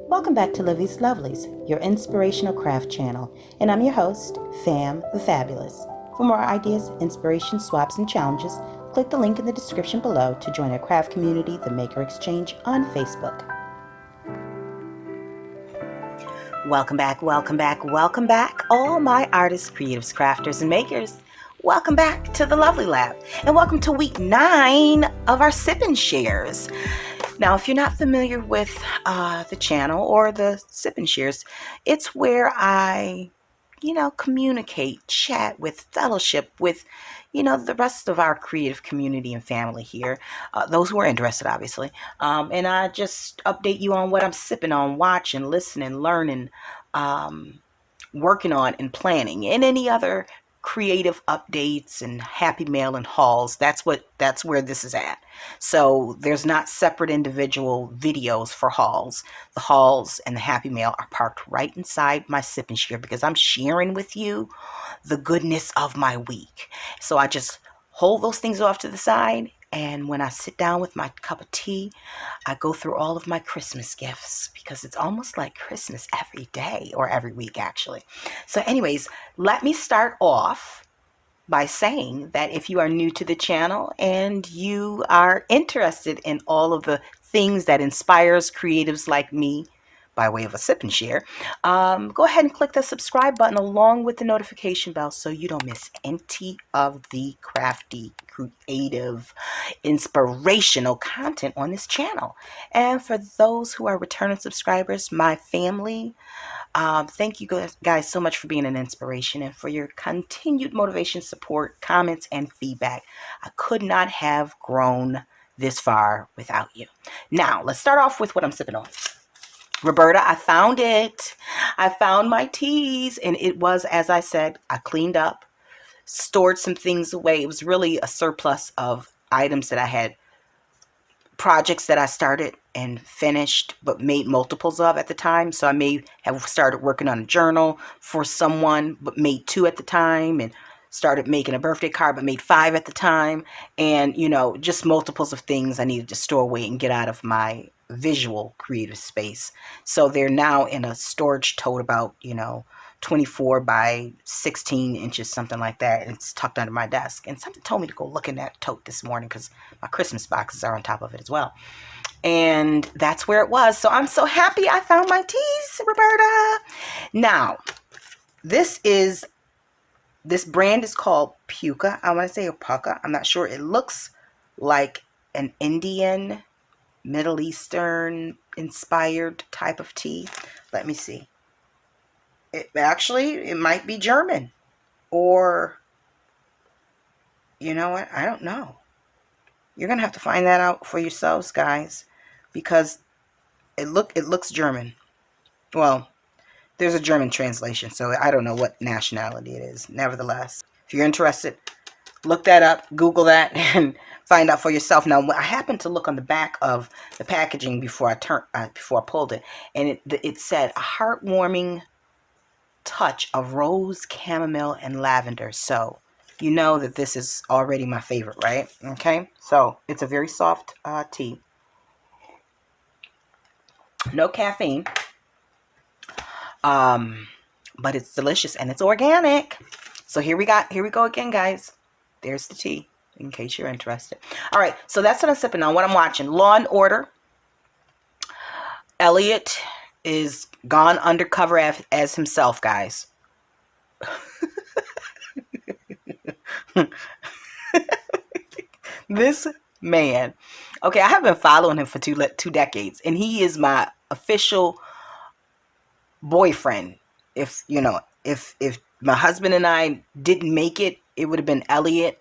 Welcome back to Livie's Lovelies, your inspirational craft channel, and I'm your host, Fam the Fabulous. For more ideas, inspiration, swaps, and challenges, click the link in the description below to join our craft community, the Maker Exchange, on Facebook. Welcome back, welcome back, welcome back, all my artists, creatives, crafters, and makers. Welcome back to the Lovely Lab, and welcome to week 9 of our Sippin' Shares. Now, if you're not familiar with the channel or the Sippin' Shares, it's where I, communicate, chat with, fellowship with, the rest of our creative community and family here, those who are interested, obviously. And I just update you on what I'm sipping on, watching, listening, learning, working on, and planning, and any other creative updates and happy mail and hauls. That's where this is at. So there's not separate individual videos for hauls. The hauls and the happy mail are parked right inside my sip and share because I'm sharing with you the goodness of my week. So I just hold those things off to the side, and when I sit down with my cup of tea, I go through all of my Christmas gifts because it's almost like Christmas every day, or every week actually. So anyways, let me start off by saying that if you are new to the channel and you are interested in all of the things that inspires creatives like me by way of a sip and share, go ahead and click the subscribe button along with the notification bell so you don't miss any of the crafty, creative, inspirational content on this channel. And for those who are returning subscribers, my family, thank you guys so much for being an inspiration and for your continued motivation, support, comments, and feedback. I could not have grown this far without you. Now, let's start off with what I'm sipping on. Roberta, I found it. I found my teas, and it was, as I said, I cleaned up, stored some things away. It was really a surplus of items that I had, projects that I started and finished but made multiples of at the time. So I may have started working on a journal for someone but made 2 at the time, and started making a birthday card but made 5 at the time, and just multiples of things I needed to store away and get out of my visual creative space. So they're now in a storage tote about 24 by 16 inches, something like that, and it's tucked under my desk. And something told me to go look in that tote this morning because my Christmas boxes are on top of it as well, and that's where it was. So I'm so happy I found my teas, Roberta. Now, this brand is called Puka. I want to say Puka. I'm not sure. It looks like an Indian, Middle Eastern inspired type of tea. Let me see. It might be German, or you know what? I don't know. You're gonna have to find that out for yourselves, guys, because it looks German. Well, there's a German translation, so I don't know what nationality it is. Nevertheless, if you're interested, look that up, Google that, and find out for yourself. Now, I happened to look on the back of the packaging before I pulled it, and it said a heartwarming touch of rose, chamomile, and lavender. So you know that this is already my favorite, right? Okay, so it's a very soft tea, no caffeine, but it's delicious and it's organic. So here we go again, guys. There's the tea, in case you're interested. All right, so that's what I'm sipping on. What I'm watching: Law and Order. Elliot is gone undercover as himself, guys. This man. Okay, I have been following him for two decades, and he is my official boyfriend. If my husband and I didn't make it, it would have been Elliot.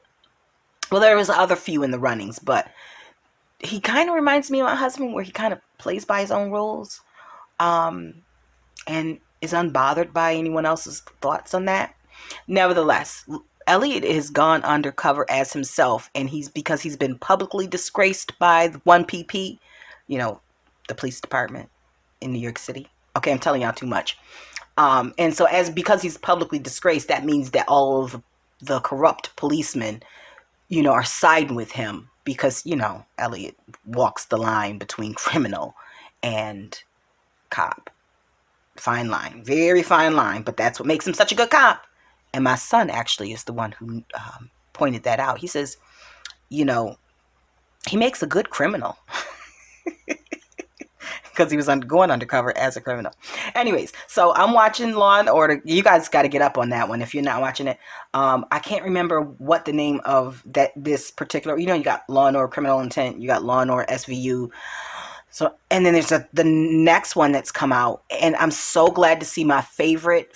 Well, there was other few in the runnings, but he kind of reminds me of my husband, where he kind of plays by his own rules, and is unbothered by anyone else's thoughts on that. Nevertheless, Elliot has gone undercover as himself, and because he's been publicly disgraced by the 1PP, the police department in New York City. Okay, I'm telling y'all too much. And so because he's publicly disgraced, that means that all of the corrupt policemen, are siding with him because, Elliot walks the line between criminal and cop. Fine line, very fine line, but that's what makes him such a good cop. And my son actually is the one who pointed that out. He says, you know, he makes a good criminal. Because he was going undercover as a criminal. Anyways, so I'm watching Law and Order. You guys got to get up on that one if you're not watching it. I can't remember what the name of this particular. You got Law and Order Criminal Intent. You got Law and Order SVU. So, and then there's the next one that's come out, and I'm so glad to see my favorite.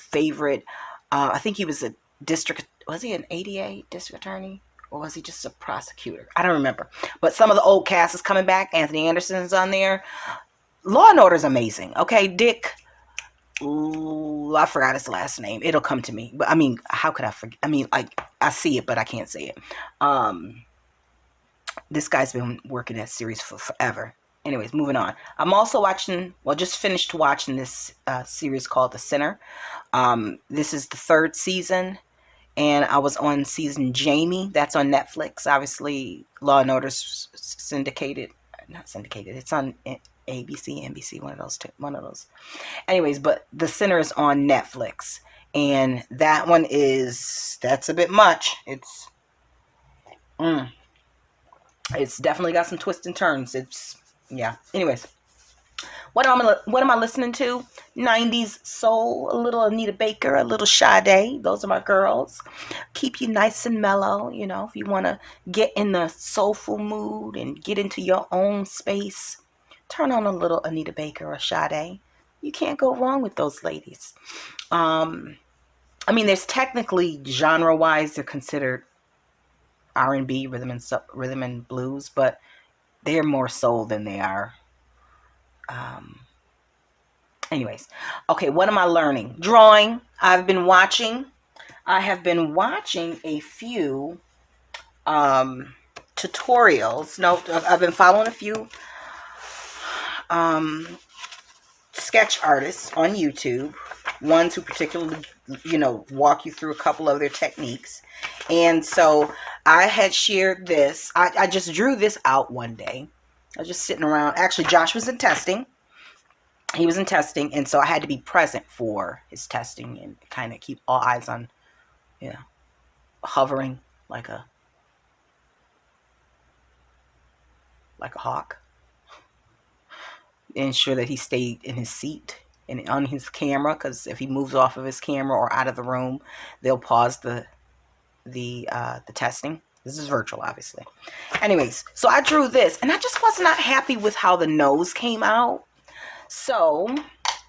I think he was a district. Was he an ADA district attorney? Or was he just a prosecutor? I don't remember. But some of the old cast is coming back. Anthony Anderson's on there. Law and Order is amazing. Okay, Dick. Ooh, I forgot his last name. It'll come to me. But I mean, how could I forget? I mean, like, I see it, but I can't say it. This guy's been working that series for forever. Anyways, moving on. I'm also watching, just finished watching this series called The Sinner. This is the 3rd season, and I was on season Jamie. That's on Netflix. Obviously, Law and Order's syndicated. Not syndicated. It's on ABC, NBC, one of those. Anyways, but The Sinner is on Netflix, and that one that's a bit much. It's definitely got some twists and turns. Yeah. Anyways, what am I listening to? 90s soul, a little Anita Baker, a little Sade. Those are my girls. Keep you nice and mellow. If you want to get in the soulful mood and get into your own space, turn on a little Anita Baker or Sade. You can't go wrong with those ladies. I mean, there's technically genre-wise, they're considered R&B, rhythm and blues, but they're more soul than they are. Anyways, okay, what am I learning? Drawing. I have been watching a few tutorials. No, I've been following a few sketch artists on YouTube, ones who particularly, walk you through a couple of their techniques. And so I had shared this. I just drew this out one day. I was just sitting around. Actually, Josh was in testing. He was in testing, and so I had to be present for his testing and kind of keep all eyes on, hovering like a hawk. Ensure that he stayed in his seat and on his camera, because if he moves off of his camera or out of the room, they'll pause the testing. This is virtual, obviously. Anyways, so I drew this, and I just was not happy with how the nose came out. So,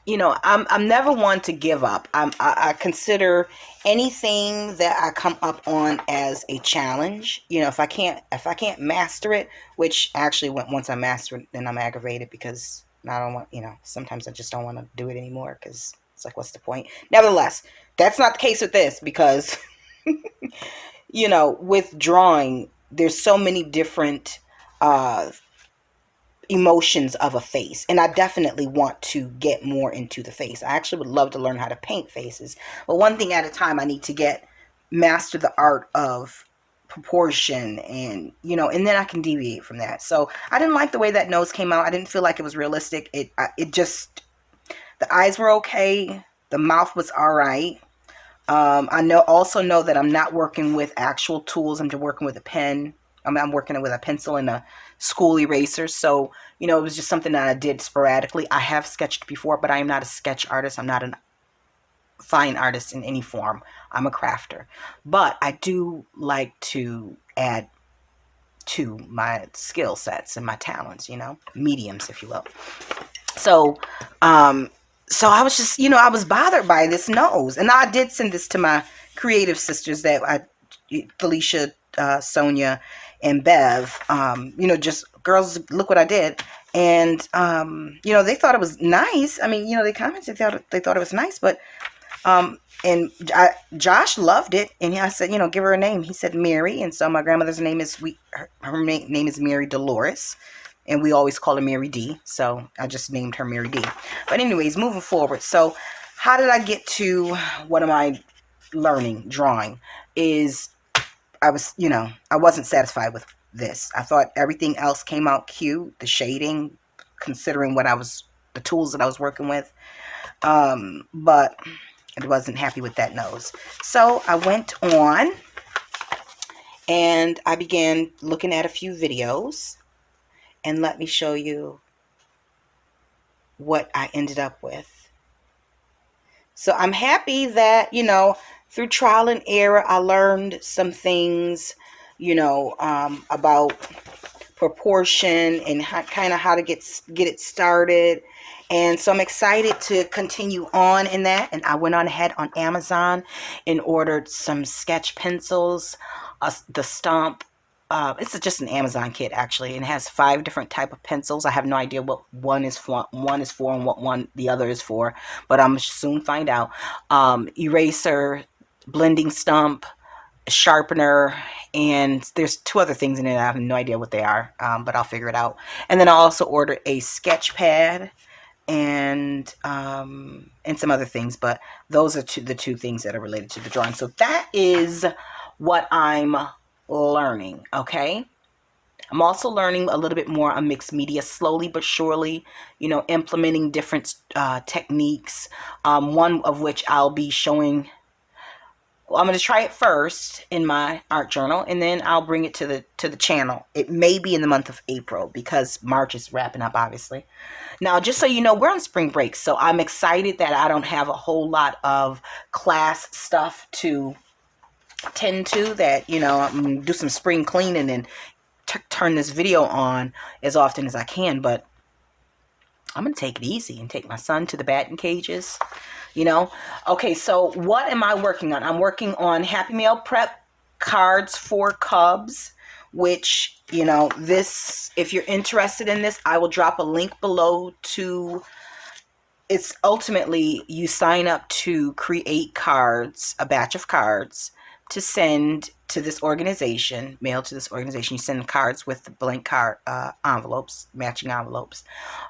I'm never one to give up. I consider anything that I come up on as a challenge. If I can't master it, which actually once I master it, then I'm aggravated because I don't want, sometimes I just don't want to do it anymore because it's like, what's the point? Nevertheless, that's not the case with this because, with drawing, there's so many different emotions of a face, and I definitely want to get more into the face. I actually would love to learn how to paint faces, but one thing at a time. I need to master the art of proportion, and and then I can deviate from that. So I didn't like the way that nose came out. I didn't feel like it was realistic. It just, the eyes were okay, the mouth was all right. I also know that I'm not working with actual tools. I'm just working with a pen. I'm working with a pencil and a school eraser. So, it was just something that I did sporadically. I have sketched before, but I am not a sketch artist. I'm not a fine artist in any form. I'm a crafter. But I do like to add to my skill sets and my talents, mediums, if you will. So, so I was just, I was bothered by this nose. And I did send this to my creative sisters Felicia, Sonia, and Bev, just girls, look what I did. And, they thought it was nice. I mean, they commented, they thought it was nice, but, and Josh loved it. And I said, give her a name. He said Mary. And so my grandmother's name is, her name is Mary Dolores. And we always call her Mary D. So I just named her Mary D. But anyways, moving forward. So how did I get to what am I learning? Drawing is, I wasn't satisfied with this. I thought everything else came out cute. The shading, considering what I was the tools that I was working with. But I wasn't happy with that nose. So I went on and I began looking at a few videos, and let me show you what I ended up with. So I'm happy that, through trial and error, I learned some things, about proportion and kind of how to get it started. And so I'm excited to continue on in that. And I went on ahead on Amazon and ordered some sketch pencils, the Stomp. It's just an Amazon kit actually, and it has 5 different type of pencils. I have no idea what one is for, and what one the other is for, but I'm soon find out. Eraser, blending stump, sharpener, and there's 2 other things in it. I have no idea what they are, but I'll figure it out. And then I also ordered a sketch pad and some other things, but those are the 2 things that are related to the drawing. So that is what I'm learning. Okay, I'm also learning a little bit more on mixed media, slowly but surely, implementing different techniques, one of which I'll be showing. Well, I'm going to try it first in my art journal, and then I'll bring it to the channel. It may be in the month of April because March is wrapping up, obviously. Now, just so you know, we're on spring break, so I'm excited that I don't have a whole lot of class stuff to tend to, that, I'm going to do some spring cleaning and turn this video on as often as I can, but I'm going to take it easy and take my son to the batting cages, Okay, so what am I working on? I'm working on Happy Meal Prep cards for Cubs, which, this, if you're interested in this, I will drop a link below to. It's ultimately, you sign up to create cards, a batch of cards, to send to this organization, mail to this organization. You send cards with the blank card envelopes, matching envelopes,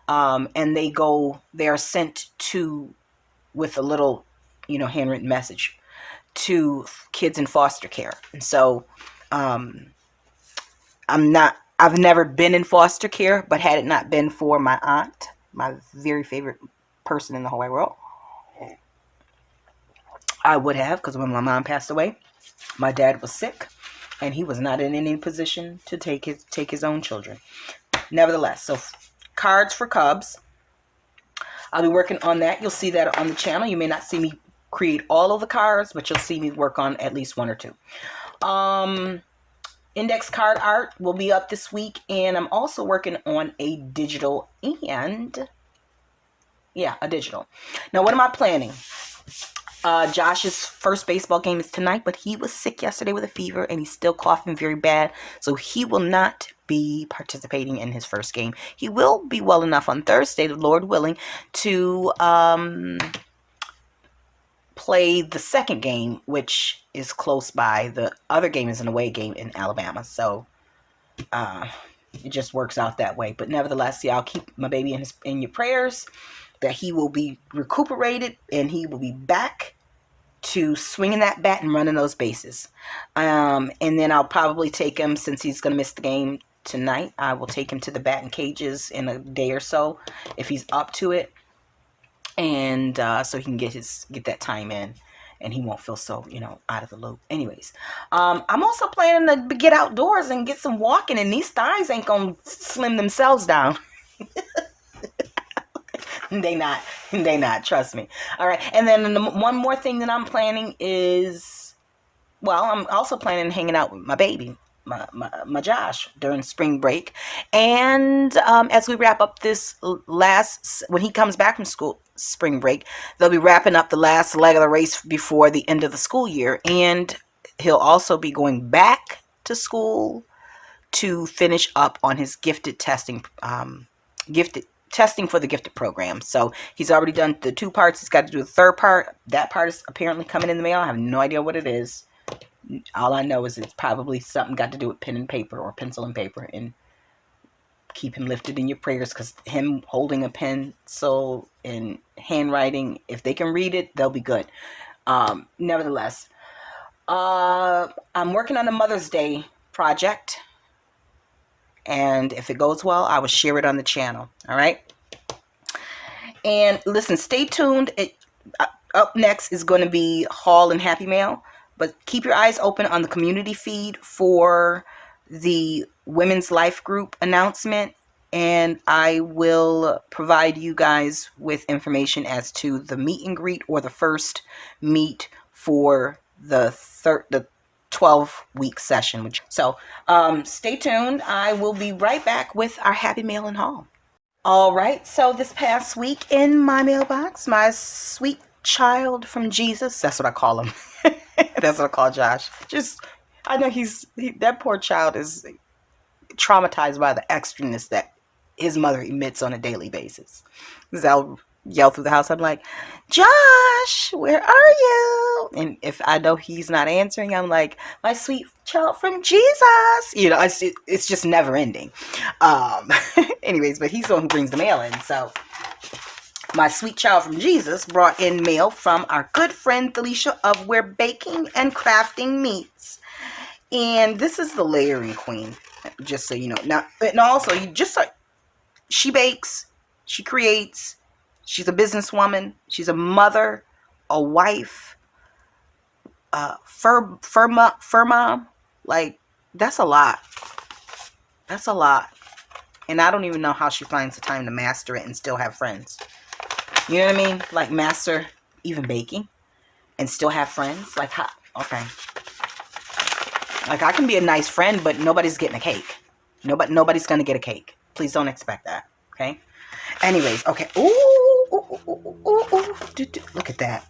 and they are sent to, with a little, handwritten message, to kids in foster care. And so I've never been in foster care, but had it not been for my aunt, my very favorite person in the whole wide world, I would have, because when my mom passed away, my dad was sick and he was not in any position to take his own children. Nevertheless, so cards for Cubs, I'll be working on that. You'll see that on the channel. You may not see me create all of the cards, but you'll see me work on at least 1 or 2. Index card art will be up this week, and I'm also working on a digital and, a digital. Now, what am I planning? Josh's first baseball game is tonight, but he was sick yesterday with a fever, and he's still coughing very bad, so he will not be participating in his first game. He will be well enough on Thursday, the Lord willing, to play the second game, which is close by. The other game is an away game in Alabama, so it just works out that way. But nevertheless, I'll keep my baby in your prayers, that he will be recuperated and he will be back to swinging that bat and running those bases. And then I'll probably take him, since he's going to miss the game tonight, I will take him to the batting cages in a day or so, if he's up to it, and so he can get that time in, and he won't feel so, out of the loop. Anyways, I'm also planning to get outdoors and get some walking, and these thighs ain't gonna slim themselves down. They not, trust me. All right, and then one more thing that I'm planning is, I'm also planning on hanging out with my baby, my Josh, during spring break. And as we wrap up this when he comes back from school, spring break, they'll be wrapping up the last leg of the race before the end of the school year. And he'll also be going back to school to finish up on his gifted testing, testing for the gifted program. So he's already done the 2 parts. He's got to do the 3rd part. That part is apparently coming in the mail. I have no idea what it is. All I know is it's probably something got to do with pen and paper, or pencil and paper, and keep him lifted in your prayers, because him holding a pencil and handwriting, if they can read it, they'll be good. Nevertheless, I'm working on a Mother's Day project, and if it goes well, I will share it on the channel. All right. And listen, stay tuned. Up next is going to be Haul and Happy Mail, but keep your eyes open on the community feed for the Women's Life Group announcement, and I will provide you guys with information as to the meet and greet or the first meet for the 12-week session. So stay tuned. I will be right back with our Happy Mail and Haul. All right, so this past week in my mailbox, my sweet child from Jesus, that's what I call him. That's what I call Josh. I know that poor child is traumatized by the extraness that his mother emits on a daily basis. Because I'll yell through the house, I'm like, Josh, where are you? And if I know he's not answering, I'm like, my sweet child from Jesus. You know, it's just never ending. Anyways, but he's the one who brings the mail in. So my sweet child from Jesus brought in mail from our good friend Felicia of Where Baking and Crafting Meets. And this is the layering queen, just so you know. Now, and also, she bakes, she creates, she's a businesswoman, she's a mother, a wife, fur mom. Like, that's a lot. That's a lot. And I don't even know how she finds the time to master it and still have friends. You know what I mean? Like, master even baking and still have friends. Like, how? Okay. Like, I can be a nice friend, but nobody's getting a cake. Nobody's going to get a cake. Please don't expect that. Okay? Anyways, okay. Ooh. Look at that.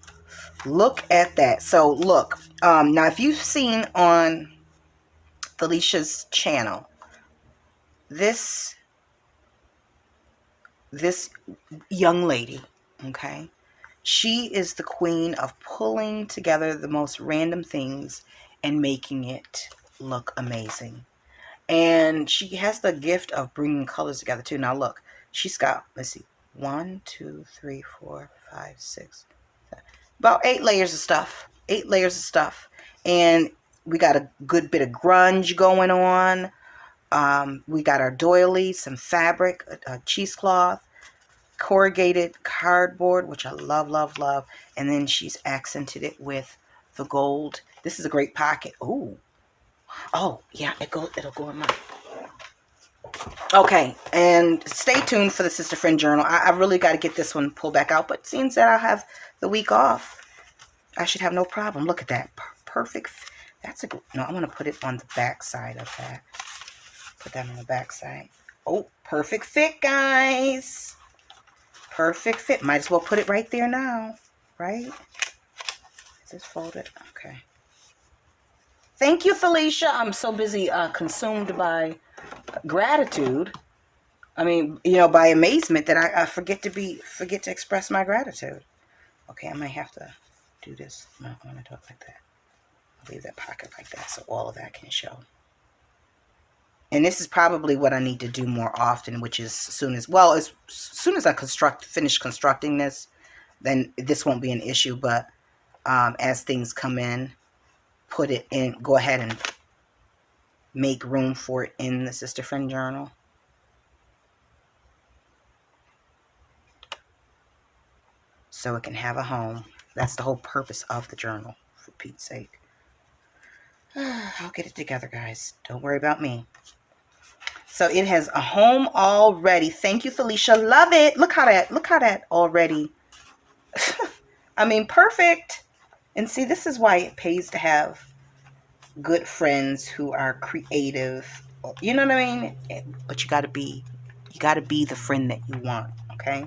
Look at that. So, look. Now, if you've seen on Felicia's channel, this young lady, okay, she is the queen of pulling together the most random things and making it look amazing. And she has the gift of bringing colors together too. Now look, she's got, let's see, 1, 2, 3, 4, 5, 6, 7, about 8 layers of stuff. 8 layers of stuff. And we got a good bit of grunge going on. We got our doily, some fabric, a cheesecloth, corrugated cardboard, which I love. And then she's accented it with the gold. This is a great pocket. Ooh. Oh, yeah, it'll go in mine. Okay, and stay tuned for the Sister Friend Journal. I really got to get this one pulled back out, but since that I have the week off, I should have no problem. Look at that. Perfect. That's a good... No, I'm going to put it on the back side of that. Put that on the back side. Oh, perfect fit, guys. Perfect fit. Might as well put it right there now. Right? Is this folded? Okay. Thank you, Felicia. I'm so busy consumed by gratitude. I mean, you know, by amazement that I forget to express my gratitude. Okay, I might have to do this. No, I'm going to do it like that. I'll leave that pocket like that so all of that can show. And this is probably what I need to do more often, which is as soon as I finish constructing this, then this won't be an issue. But as things come in, put it in, go ahead and make room for it in the Sister Friend Journal. So it can have a home. That's the whole purpose of the journal, for Pete's sake. I'll get it together, guys. Don't worry about me. So it has a home already. Thank you, Felicia. Love it. Look how that already. I mean, perfect. And see, this is why it pays to have good friends who are creative. You know what I mean? But you got to be the friend that you want, okay?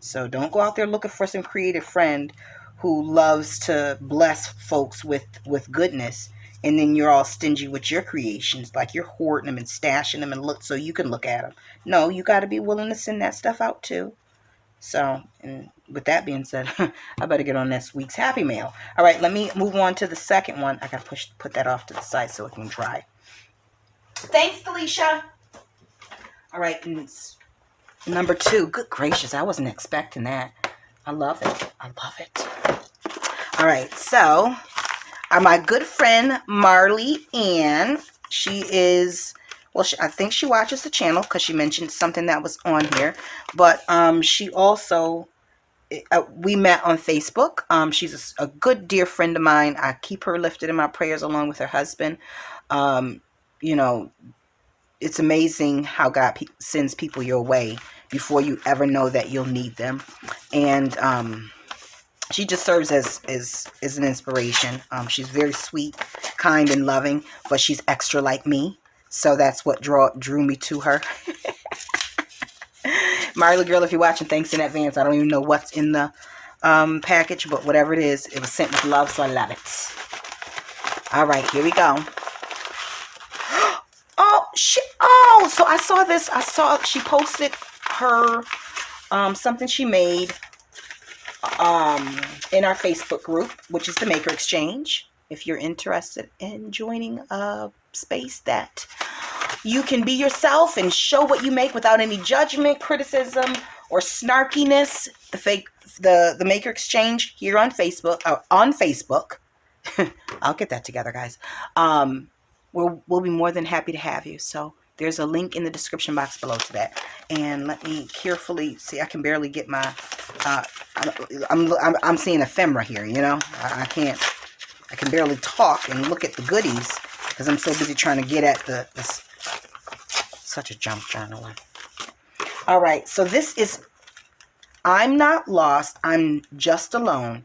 So don't go out there looking for some creative friend who loves to bless folks with goodness, and then you're all stingy with your creations, like you're hoarding them and stashing them and look so you can look at them. No, you got to be willing to send that stuff out too. So, and with that being said, I better get on this week's Happy Mail. All right, let me move on to the second one. I got to put that off to the side so it can dry. Thanks, Felicia. All right, and number 2. Good gracious, I wasn't expecting that. I love it. All right, so my good friend Marla Anne, she is... Well, I think she watches the channel because she mentioned something that was on here. But she also we met on Facebook. She's a good dear friend of mine. I keep her lifted in my prayers along with her husband. Um, you know, it's amazing how God sends people your way before you ever know that you'll need them. And she just serves as an inspiration. She's very sweet, kind, and loving, but she's extra like me. So that's what drew me to her. Marla girl, if you're watching, thanks in advance. I don't even know what's in the package, but whatever it is, it was sent with love, so I love it. All right, here we go. Oh, shit. Oh, so I saw this. I saw she posted her something she made in our Facebook group, which is the Maker Exchange. If you're interested in joining a space that you can be yourself and show what you make without any judgment, criticism, or snarkiness, the Maker Exchange here on Facebook. I'll get that together, guys. We'll be more than happy to have you. So there's a link in the description box below to that. And let me carefully see. I can barely get my. I'm seeing ephemera here. You know, I can't. I can barely talk and look at the goodies because I'm so busy trying to get at this. Such a junk journaler. All right. So this is. I'm not lost. I'm just alone.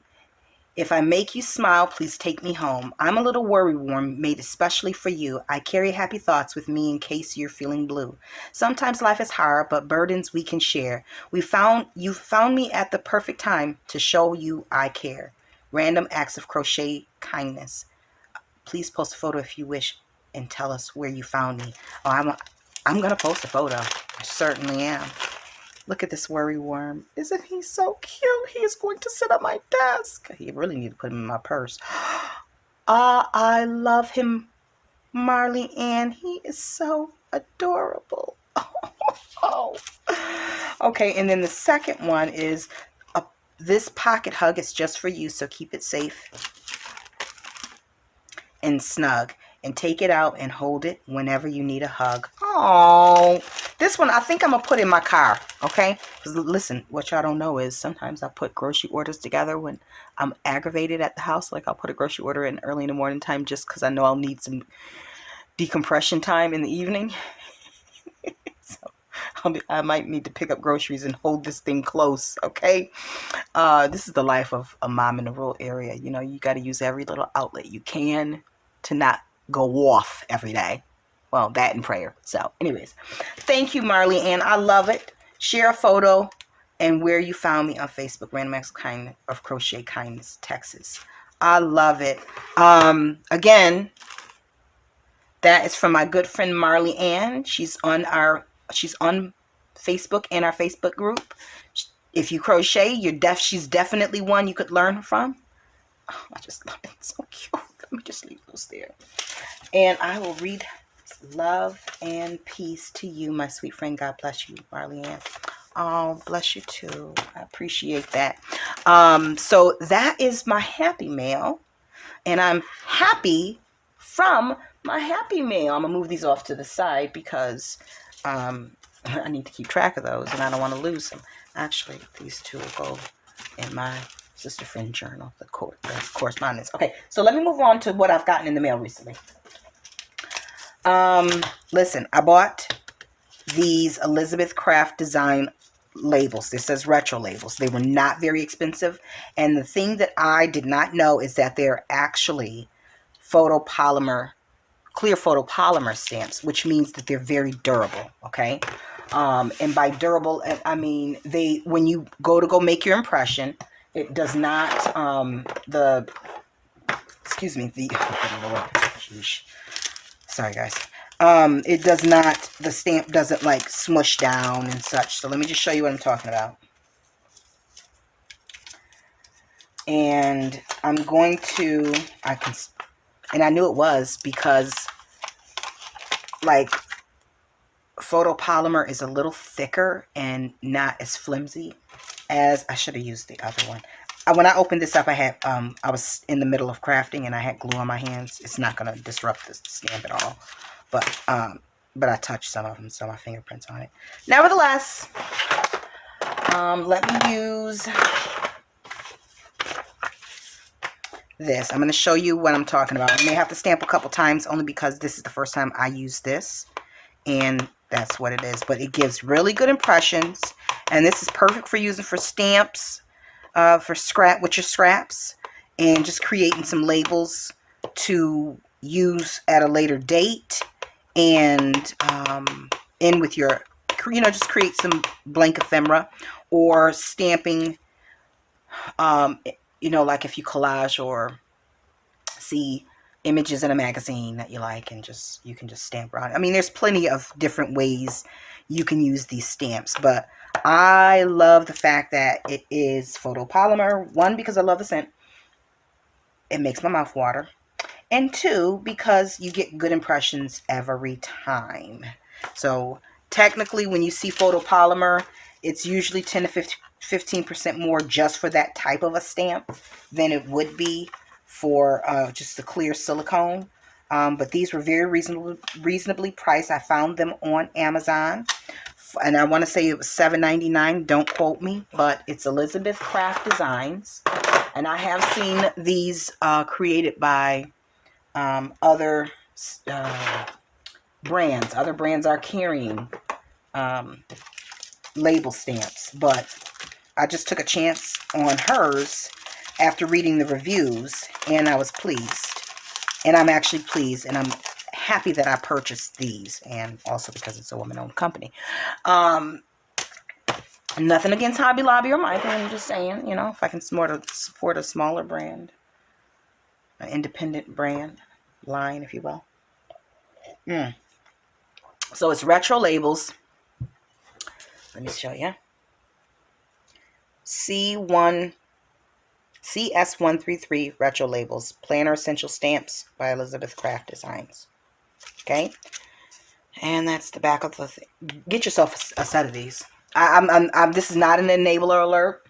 If I make you smile, please take me home. I'm a little worry-worm made especially for you. I carry happy thoughts with me in case you're feeling blue. Sometimes life is hard, but burdens we can share. You found me at the perfect time to show you I care. Random acts of crochet kindness. Please post a photo if you wish and tell us where you found me. Oh, I'm going to post a photo. I certainly am. Look at this worry worm. Isn't he so cute? He is going to sit on my desk. You really need to put him in my purse. I love him, Marla Anne. He is so adorable. Oh. Okay, and then the second one is this pocket hug is just for you, so keep it safe and snug. And take it out and hold it whenever you need a hug. Oh, this one I think I'm going to put in my car, okay? Because listen, what y'all don't know is sometimes I put grocery orders together when I'm aggravated at the house. Like I'll put a grocery order in early in the morning time just because I know I'll need some decompression time in the evening. So I might need to pick up groceries and hold this thing close, okay? This is the life of a mom in a rural area. You know, you got to use every little outlet you can to not go off every day. Well, that and prayer. So anyways, thank you, Marla Anne. I love it. Share a photo and where you found me on Facebook. Random Acts of Crochet Kindness, Texas. I love it. Again, that is from my good friend Marla Anne. She's on Facebook and our Facebook group. If you crochet, she's definitely one you could learn from. Oh, I just love it. It's so cute. Let me just leave those there. And I will read love and peace to you, my sweet friend. God bless you, Marla Anne. Oh, bless you too. I appreciate that. So that is my happy mail. And I'm happy from my happy mail. I'm going to move these off to the side because I need to keep track of those and I don't want to lose them. Actually, these two will go in my sister friend journal, the correspondence. Okay, so let me move on to what I've gotten in the mail recently. Listen, I bought these Elizabeth Craft design labels. This says retro labels. They were not very expensive. And the thing that I did not know is that they're actually clear photopolymer stamps, which means that they're very durable. Okay. And by durable, I mean, when you go make your impression, it does not, sorry guys. It does not, the stamp doesn't like smush down and such. So let me just show you what I'm talking about. And I'm going to, and I knew it was because like photopolymer is a little thicker and not as flimsy as, I should have used the other one. When I opened this up, I was in the middle of crafting and I had glue on my hands. It's not going to disrupt the stamp at all. But I touched some of them, so my fingerprints on it. Nevertheless, Let me use this. I'm going to show you what I'm talking about. I may have to stamp a couple times only because this is the first time I use this. And that's what it is. But it gives really good impressions. And this is perfect for using for stamps, for with your scraps. And just creating some labels to use at a later date. And in with your, just create some blank ephemera. Or stamping, like if you collage or see images in a magazine that you like, and you can just stamp around. I mean, there's plenty of different ways you can use these stamps, but I love the fact that it is photopolymer. One, because I love the scent. It makes my mouth water. And two, because you get good impressions every time. So technically, when you see photopolymer, it's usually 10 to 15% more just for that type of a stamp than it would be for just the clear silicone. But these were very reasonably priced. I found them on Amazon. And I want to say it was $7.99. Don't quote me, but it's Elizabeth Craft Designs. And I have seen these created by other brands. Other brands are carrying label stamps, but I just took a chance on hers after reading the reviews, and I was pleased. And I'm actually pleased, and I'm happy that I purchased these, and also because it's a woman-owned company. Nothing against Hobby Lobby or Michael. I'm just saying, if I can support a smaller brand, an independent brand line, if you will. So it's retro labels. Let me show you. CS133 retro labels. Planner Essential Stamps by Elizabeth Craft Designs. Okay. And that's the back of the thing. Get yourself a set of these. This is not an enabler alert.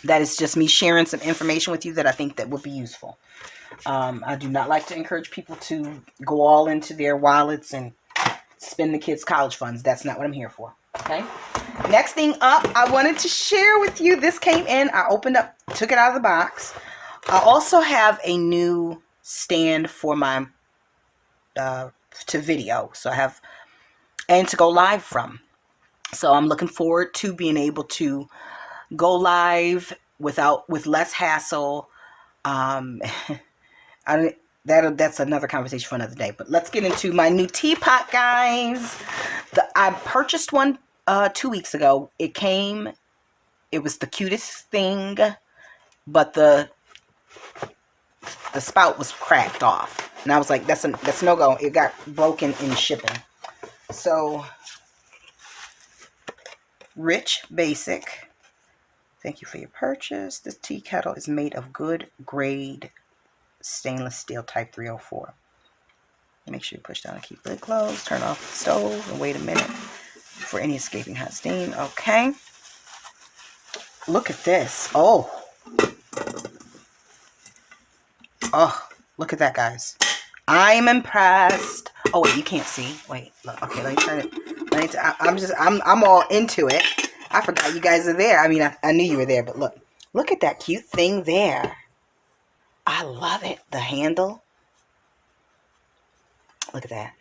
That is just me sharing some information with you that I think that would be useful. I do not like to encourage people to go all into their wallets and spend the kids' college funds. That's not what I'm here for. Okay. Next thing up, I wanted to share with you. This came in. I opened up, took it out of the box. I also have a new stand for my to video. So I have, and to go live from. So I'm looking forward to being able to go live with less hassle. That's another conversation for another day. But let's get into my new teapot, guys. I purchased one 2 weeks ago. It was the cutest thing, but the spout was cracked off. And I was like, that's no go. It got broken in shipping. So, Rich Basic. Thank you for your purchase. This tea kettle is made of good grade stainless steel type 304. Make sure you push down and keep lid closed. Turn off the stove and wait a minute for any escaping hot steam. Okay. Look at this. Oh, look at that, guys. I'm impressed. Oh, wait, you can't see. Wait, look. Okay, let me turn it. I'm all into it. I forgot you guys are there. I mean, I knew you were there, but look at that cute thing there. I love it. The handle. Look at that.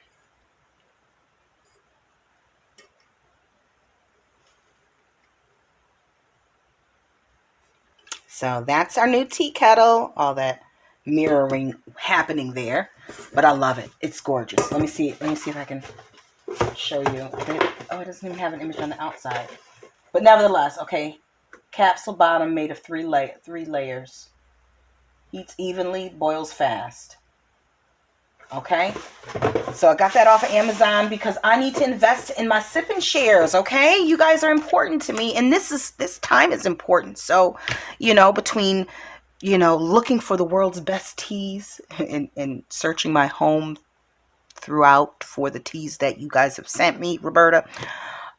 So that's our new tea kettle. All that mirroring happening there, but I love it. It's gorgeous. Let me see if I can show you. Oh, it doesn't even have an image on the outside, but nevertheless, okay. Capsule bottom made of three layers. Heats evenly, boils fast. Okay, so I got that off of Amazon because I need to invest in my sippin' shares. Okay, you guys are important to me, and this time is important. So, between looking for the world's best teas and searching my home throughout for the teas that you guys have sent me, Roberta,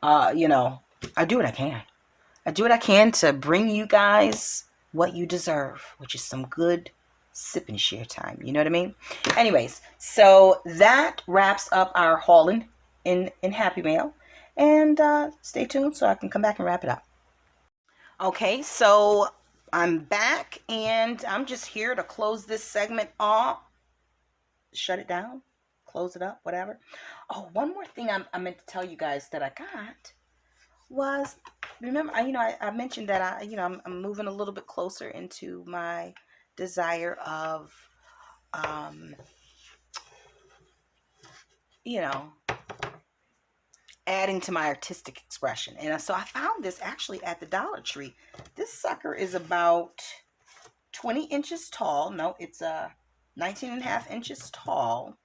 I do what I can. I do what I can to bring you guys what you deserve, which is some good sip and share time. You know what I mean? Anyways, so that wraps up our hauling in Happy Mail. And stay tuned so I can come back and wrap it up. Okay, so I'm back and I'm just here to close this segment off. Shut it down, close it up, whatever. Oh, one more thing I meant to tell you guys that I got was, remember, I mentioned that I'm moving a little bit closer into my desire of, you know, adding to my artistic expression. And so I found this actually at the Dollar Tree. This sucker is about 20 inches tall. No, it's 19 and a half inches tall,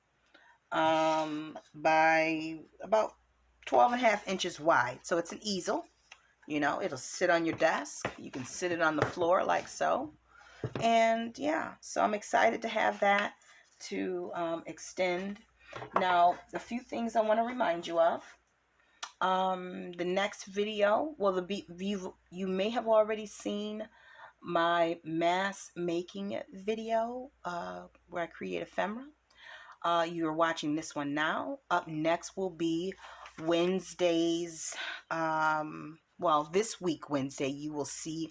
by about 12 and a half inches wide. So it's an easel. It'll sit on your desk. You can sit it on the floor like so. And yeah, so I'm excited to have that to extend. Now, a few things I want to remind you of. The next video, well, you may have already seen my mass making video where I create ephemera. You're watching this one now. Up next will be Wednesdays. Well, this week, Wednesday, you will see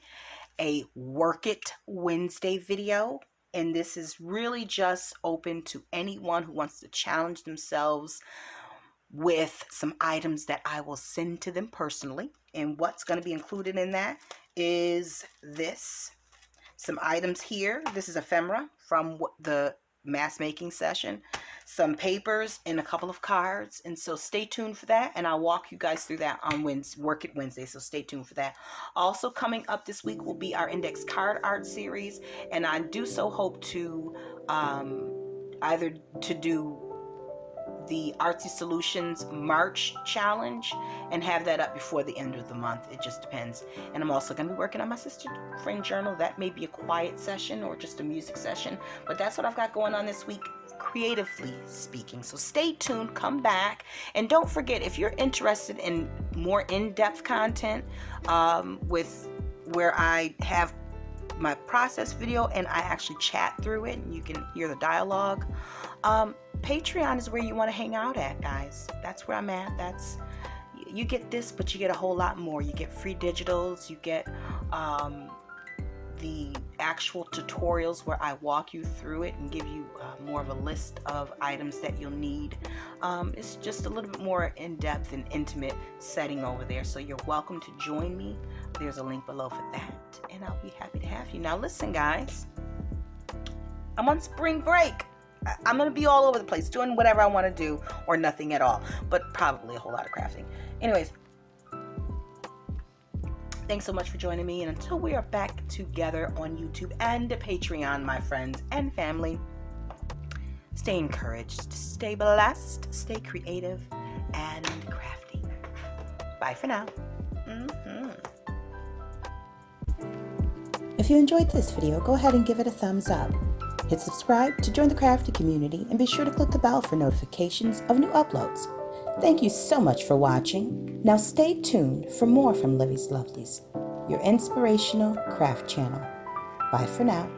a Work It Wednesday video. And this is really just open to anyone who wants to challenge themselves with some items that I will send to them personally. And what's going to be included in that is some items here. This is ephemera from the mass making session, some papers, and a couple of cards. And so stay tuned for that, and I'll walk you guys through that on Work It Wednesday, so stay tuned for that. Also coming up this week will be our index card art series, and I do so hope to either to do the Artsy Solutions March challenge and have that up before the end of the month. It just depends. And I'm also going to be working on my sister friend journal. That may be a quiet session or just a music session, but that's what I've got going on this week, creatively speaking. So stay tuned, come back, and don't forget, if you're interested in more in-depth content with where I have my process video and I actually chat through it and you can hear the dialogue, Patreon is where you want to hang out at, guys. That's where I'm at. You get this, but you get a whole lot more. You get free digitals. You get the actual tutorials where I walk you through it and give you more of a list of items that you'll need. It's just a little bit more in-depth and intimate setting over there. So you're welcome to join me. There's a link below for that, and I'll be happy to have you. Now listen, guys, I'm on spring break. I'm going to be all over the place doing whatever I want to do or nothing at all, but probably a whole lot of crafting. Anyways, thanks so much for joining me, and until we are back together on YouTube and Patreon, my friends and family, stay encouraged, stay blessed, stay creative and crafty. Bye for now. If you enjoyed this video, go ahead and give it a thumbs up. Hit subscribe to join the crafty community, and be sure to click the bell for notifications of new uploads. Thank you so much for watching. Now stay tuned for more from Livie's Lovelies, your inspirational craft channel. Bye for now.